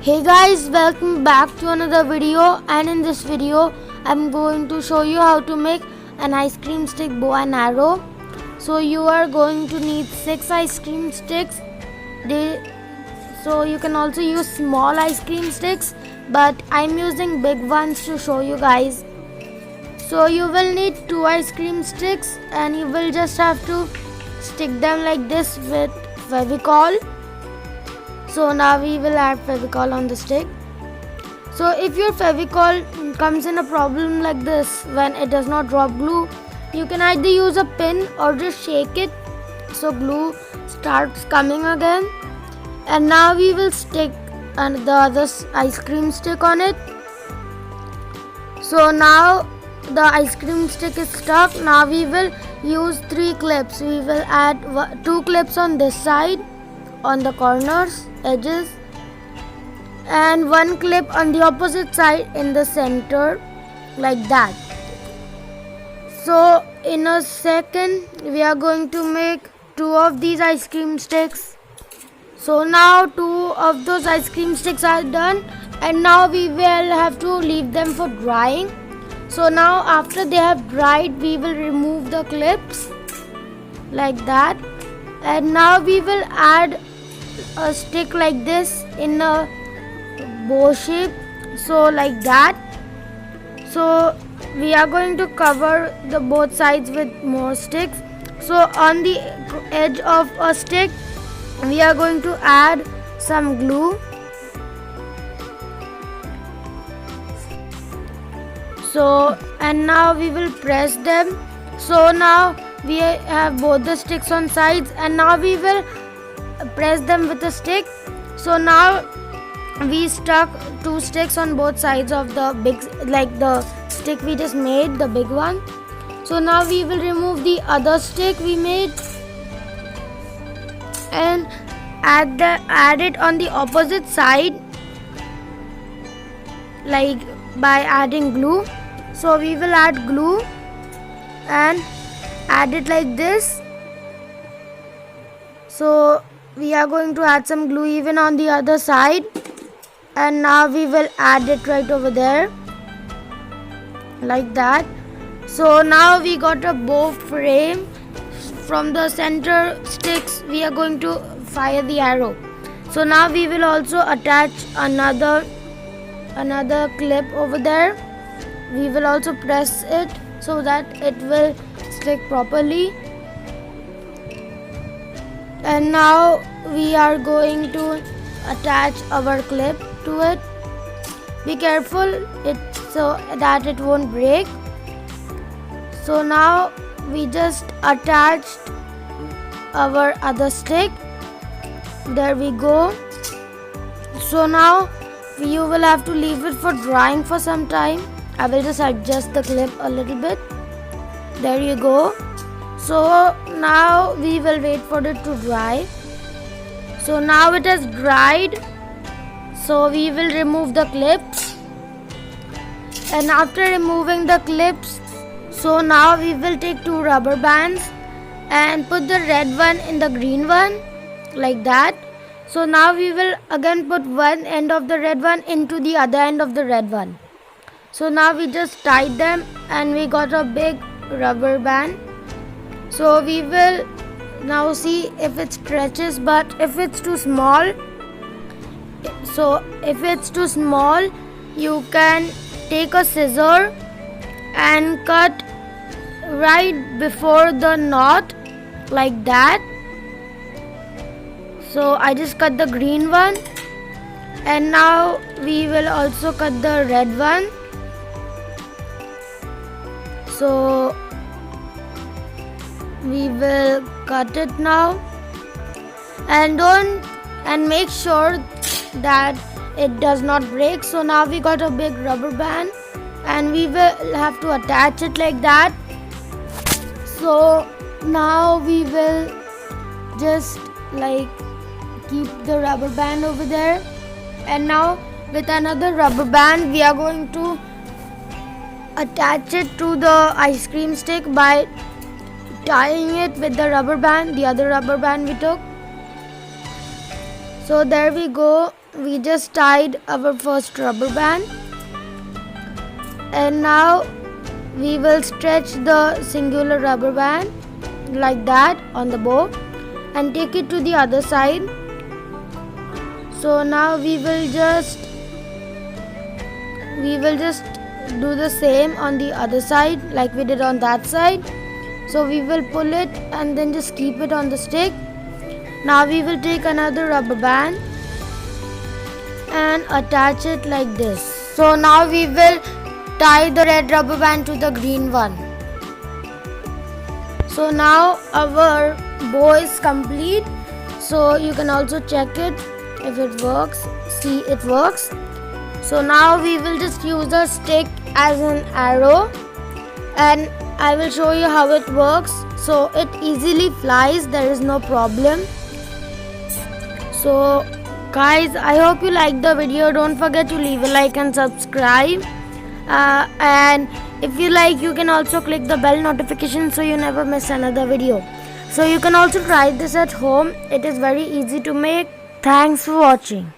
Hey guys, welcome back to another video, and in this video I'm going to show you how to make an ice cream stick bow and arrow. So you are going to need 6 ice cream sticks. So you can also use small ice cream sticks, but I'm using big ones to show you guys. So you will need 2 ice cream sticks and you will just have to stick them like this with Fevicol. So now we will add Fevicol on the stick. So if your Fevicol comes in a problem like this when it does not drop glue, you can either use a pin or just shake it so glue starts coming again. And now we will stick the other ice cream stick on it. So now the ice cream stick is stuck. Now we will use 3 clips. We will add 2 clips on this side, on the corners, edges, and 1 clip on the opposite side in the center, like that. So in a second we are going to make 2 of these ice cream sticks. So now 2 of those ice cream sticks are done, and now we will have to leave them for drying. So now after they have dried, we will remove the clips like that, and now we will add a stick like this in a bow shape, so like that. So we are going to cover the both sides with more sticks. So on the edge of a stick we are going to add some glue. So and now we will press them. So now we have both the sticks on sides, and now we will press them with a stick. So now we stuck 2 sticks on both sides of the big, like the stick we just made, the big one. So now we will remove the other stick we made and add it on the opposite side, like by adding glue. So we will add glue and add it like this. So we are going to add some glue even on the other side, and now we will add it right over there, like that. So now we got a bow frame. From the center sticks we are going to fire the arrow. So now we will also attach another clip over there. We will also press it so that it will stick properly. And now we are going to attach our clip to it. Be careful so that it won't break. So now we just attached our other stick. There we go. So now you will have to leave it for drying for some time. I will just adjust the clip a little bit. There you go. So now we will wait for it to dry. So now it has dried. So we will remove the clips. And after removing the clips, so now we will take 2 rubber bands and put the red one in the green one, like that. So now we will again put one end of the red one into the other end of the red one. So now we just tied them and we got a big rubber band. So we will now see if it stretches, but if it's too small, you can take a scissor and cut right before the knot, like that. So I just cut the green one, and now we will also cut the red one. So we will cut it now, and make sure that it does not break. So now we got a big rubber band and we will have to attach it like that. So now we will just like keep the rubber band over there, and now with another rubber band we are going to attach it to the ice cream stick by tying it with the rubber band, the other rubber band we took. So there we go. we just tied our first rubber band, and now we will stretch the singular rubber band like that on the bow and take it to the other side. So now we will just do the same on the other side like we did on that side. So we will pull it and then just keep it on the stick. Now we will take another rubber band and attach it like this. So now we will tie the red rubber band to the green one. So now our bow is complete. So you can also check it if it works. See, it works. So now we will just use a stick as an arrow, and I will show you how it works. So it easily flies, there is no problem. So guys, I hope you liked the video. Don't forget to leave a like and subscribe. And if you like, you can also click the bell notification so you never miss another video. So you can also try this at home. It is very easy to make. Thanks for watching.